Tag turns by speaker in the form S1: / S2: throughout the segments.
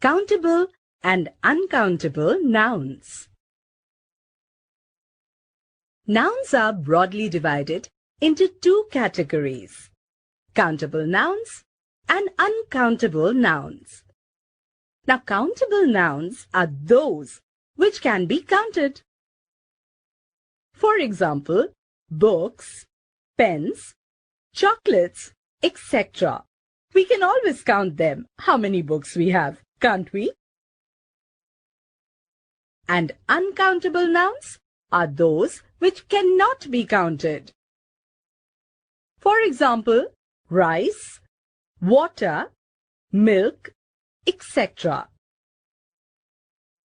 S1: Countable and uncountable nouns. Nouns are broadly divided into two categories: countable nouns and uncountable nouns. Now, countable nouns are those which can be counted. For example, books, pens, chocolates, etc. We can always count them, how many books we have, can't we? And uncountable nouns are those which cannot be counted. For example, rice, water, milk, etc.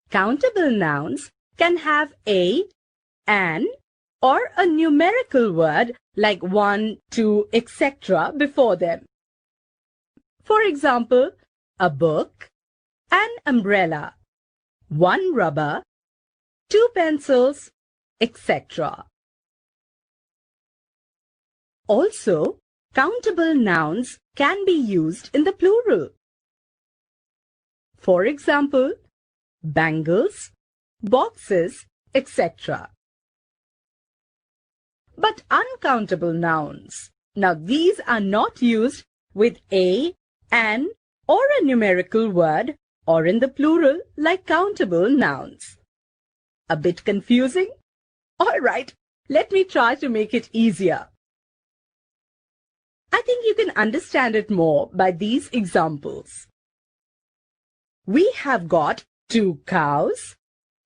S1: Countable nouns can have a, an, or a numerical word like 1, 2, etc. before them. For example, a book, an umbrella, 1 rubber, 2 pencils, etc. Also, countable nouns can be used in the plural. For example, bangles, boxes, etc. But uncountable nouns, now these are not used with a, an, or a numerical word or in the plural like countable nouns. A bit confusing? All right, let me try to make it easier. I think you can understand it more by these examples. We have got 2 cows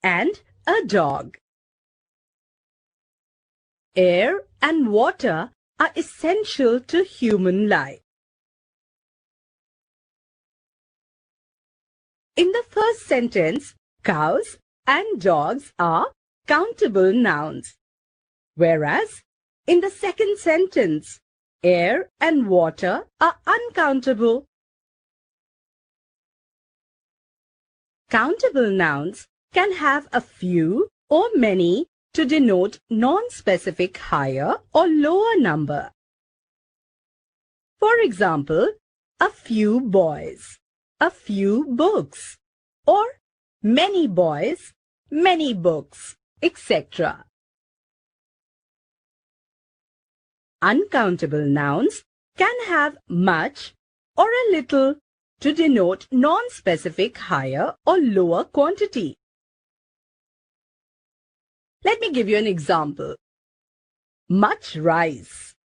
S1: and a dog. Air and water are essential to human life. In the first sentence, cows and dogs are countable nouns, whereas in the second sentence, air and water are uncountable. Countable nouns can have a few or many to denote non-specific higher or lower number. For example, a few boys, a few books, or many boys, many books, etc. Uncountable nouns can have much or a little to denote non-specific higher or lower quantity. Let me give you an example. Much rice,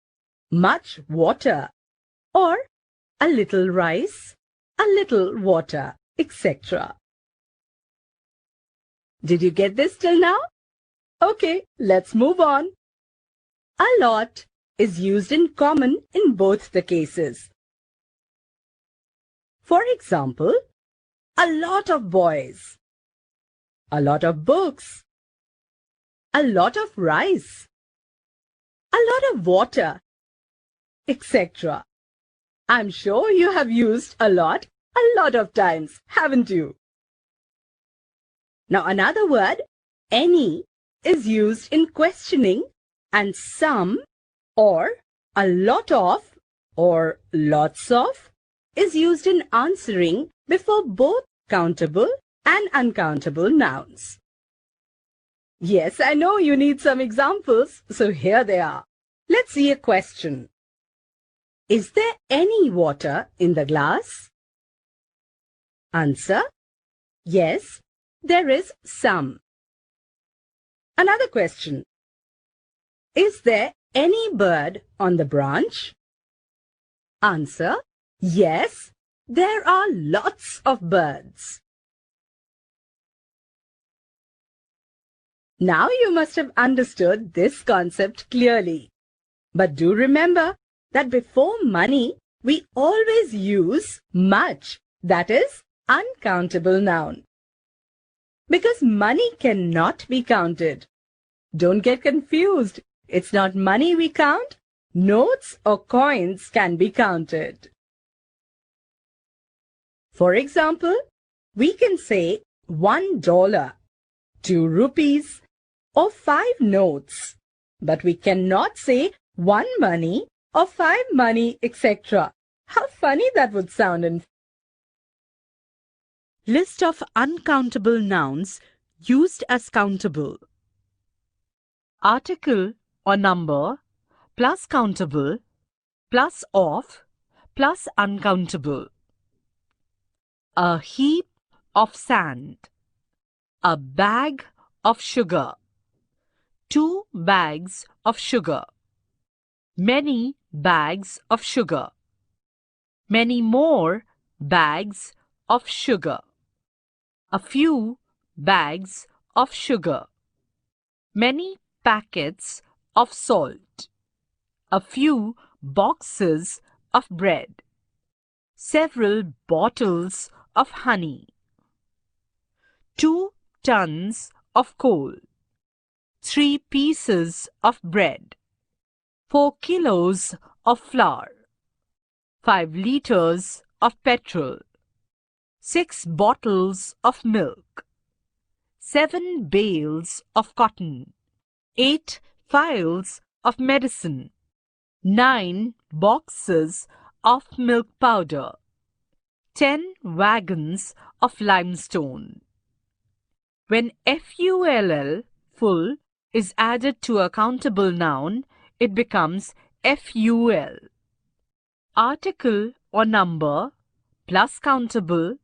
S1: much water, or a little rice, a little water, etc. Did you get this till now? Okay, let's move on. A lot is used in common in both the cases. For example, a lot of boys, a lot of books, a lot of rice, a lot of water, etc. I'm sure you have used a lot of times, haven't you? Now another word, any, is used in questioning, and some or a lot of or lots of is used in answering before both countable and uncountable nouns. Yes, I know you need some examples, so here they are. Let's see a question. Is there any water in the glass? Answer: yes, there is some. Another question. Is there any bird on the branch? Answer: yes, there are lots of birds. Now you must have understood this concept clearly. But do remember that before money, we always use much, that is, uncountable noun. Because money cannot be counted. Don't get confused. It's not money we count. Notes or coins can be counted. For example, we can say $1, 2 rupees, or 5 notes, but we cannot say 1 money or 5 money, etc. How funny that would sound. List of uncountable nouns used as countable. Article or number plus countable plus of plus uncountable. A heap of sand. A bag of sugar. 2 bags of sugar. Many bags of sugar. Many more bags of sugar. A few bags of sugar. Many packets of salt. A few boxes of bread. Several bottles of honey. 2 tons of coal. 3 pieces of bread. 4 kilos of flour. 5 liters of petrol. 6 bottles of milk. 7 bales of cotton. 8 phials of medicine. 9 boxes of milk powder. 10 wagons of limestone. When full, full, is added to a countable noun, it becomes ful. Article or number plus countable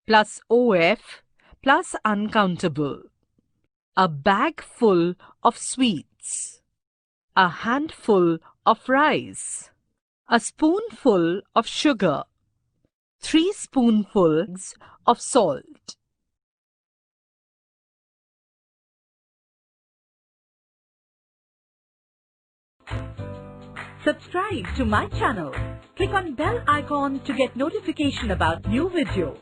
S1: plus of plus uncountable. A bag full of sweets. A handful of rice. A spoonful of sugar. 3 spoonfuls of salt. Subscribe to my channel. Click on bell icon to get notification about new video.